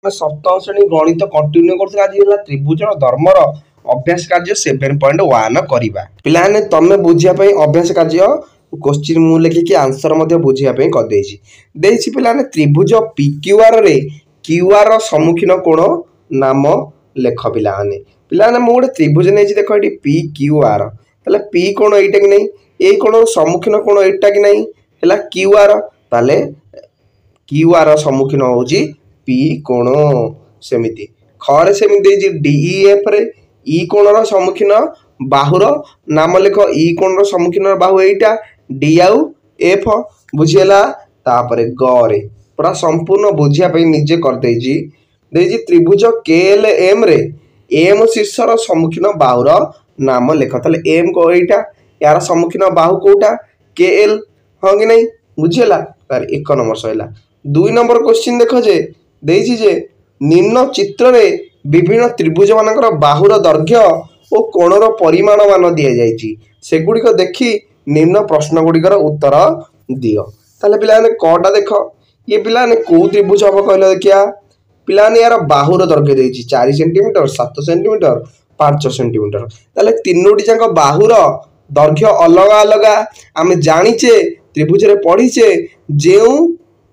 सप्तम श्रेणी गणित कंटिन्यू करथिला आज होला त्रिभुज धर्मर अभ्यास कार्य 7.1 करिबा पिलाने तमे बुझिया पई अभ्यास कार्य क्वेश्चन मु लेखि कि आंसर मध्ये बुझिया पई कर देछि देछि पिलाने त्रिभुज PQR रे QR सम्मुखीन कोण नाम लेख पिलाने पिलाने मु गोटे त्रिभुज नेछि देखो एटी PQR तले P कोण एटा कि नै ए कोण सम्मुखीन कोण एटा कि नै हैला QR तले QR सम्मुखीन होउची P कोण सेमिति खरे सेमिति जे DEF रे E कोण रो सम्मुखीन बाहुर नाम लेख E कोण रो सम्मुखीन बाहु एटा D आउ F बुझियला तापरे ग रे पूरा संपूर्ण बुझिया पई निजे कर देजी त्रिभुज KLM रे M शीर्षर सम्मुखीन बाहुर नाम लेख तले M को एटा यार सम्मुखीन बाहु कोटा KL हो कि नै बुझियला तार 1 नंबर सइला 2 नंबर क्वेश्चन देखो जे देछि जे निम्न चित्र रे विभिन्न त्रिभुज मानकर बाहुर दैर्घ्य और कोणर परिमाण मान दिया जायछि सेगुडी को देखि निम्न प्रश्न गुडी कर उत्तर दियो ताले पिलाने कोडा देखो ये पिलाने को त्रिभुज हबो कहले देखिया पिलाने यार बाहुर दैर्घ्य देछि 4 सेंटीमीटर 7 सेंटीमीटर 5 सेंटीमीटर ताले तीनोटी जाक बाहुर दैर्घ्य अलग अलग आमे जानिचे त्रिभुज रे पढिचे जेउ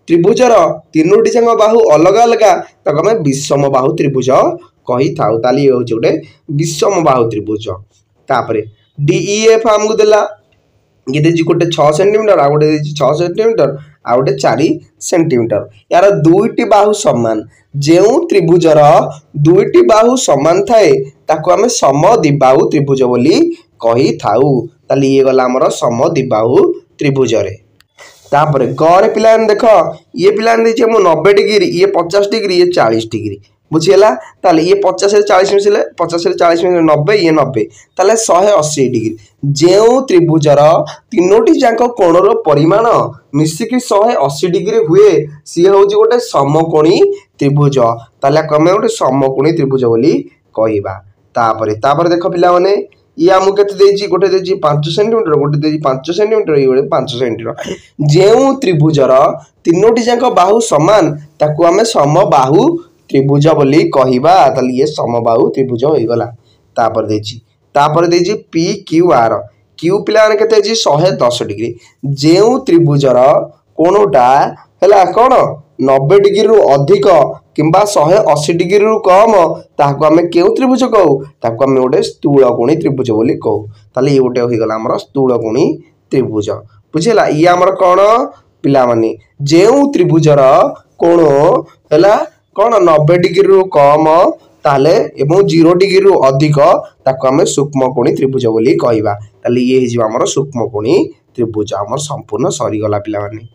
त्रिभुजर तीनोटी जाक बाहु अलग अलग तक आम विषम बाहु त्रिभुज कही थाउ ताली ये होचे गोटे विषम बाहु त्रिभुज तापरे DEF हमकु देला ये देछि गोटे 6 सेंटीमीटर आ गोटे देछि 6 सेंटीमीटर आ गोटे 4 सेंटीमीटर यार दुईटी बाहु समान जेउ त्रिभुजर दुईटी बाहु समान थाए ताको आमे समद्विबाहु त्रिभुज बोली कही थाउ ताली ये गला हमर समद्विबाहु त्रिभुज रे तापरे गरे पिलान देखो ये पिलान देछि मो 90 डिग्री ये 50 डिग्री ये 40 डिग्री बुझियला ताले ये 50 से 40 मिसले 50 से 40 मिसले 90 ये 90 ताले 180 डिग्री जेउ त्रिभुजर तीनोटी जाक कोणर परिमाण मिसिकी 180 डिग्री हुए सी होउची गोटे समकोणी त्रिभुज ताले कमे गोटे समकोणी त्रिभुज बोली कहिबा तापरे देखो पिला माने ये आमु केते देछि गोटे देछि 5 सेंटीमीटर गोटे देछि 5 सेंटीमीटर ये गोटे 5 सेंटीमीटर जेउ त्रिभुजर तीनोटी जाक बाहु समान ताकू आमे समबाहु त्रिभुज बोली कहिबा ताली ये समबाहु त्रिभुज होई गला तापर देछि PQR Q पिलाने केते देछि 110 डिग्री जेउ त्रिभुजर कोनोटा हैला कोन 90 डिग्री रु अधिक किंबा 180 डिग्री रु कम ताको हमें केउ त्रिभुज कहू ताको हमें गोटे स्थूलकोणी त्रिभुज बोली कहू ताले ये गोटे होई गला हमर स्थूलकोणी त्रिभुज बुझिला ये हमर कोन पिला माने जेउ त्रिभुजर कोण हैला कोन 90 डिग्री रु कम ताले एवं 0 डिग्री रु अधिक ताको हमें सूक्ष्मकोणी त्रिभुज बोली कहिबा ताले ये हिजो हमर सूक्ष्मकोणी त्रिभुज हमर संपूर्ण सरी गला पिला माने।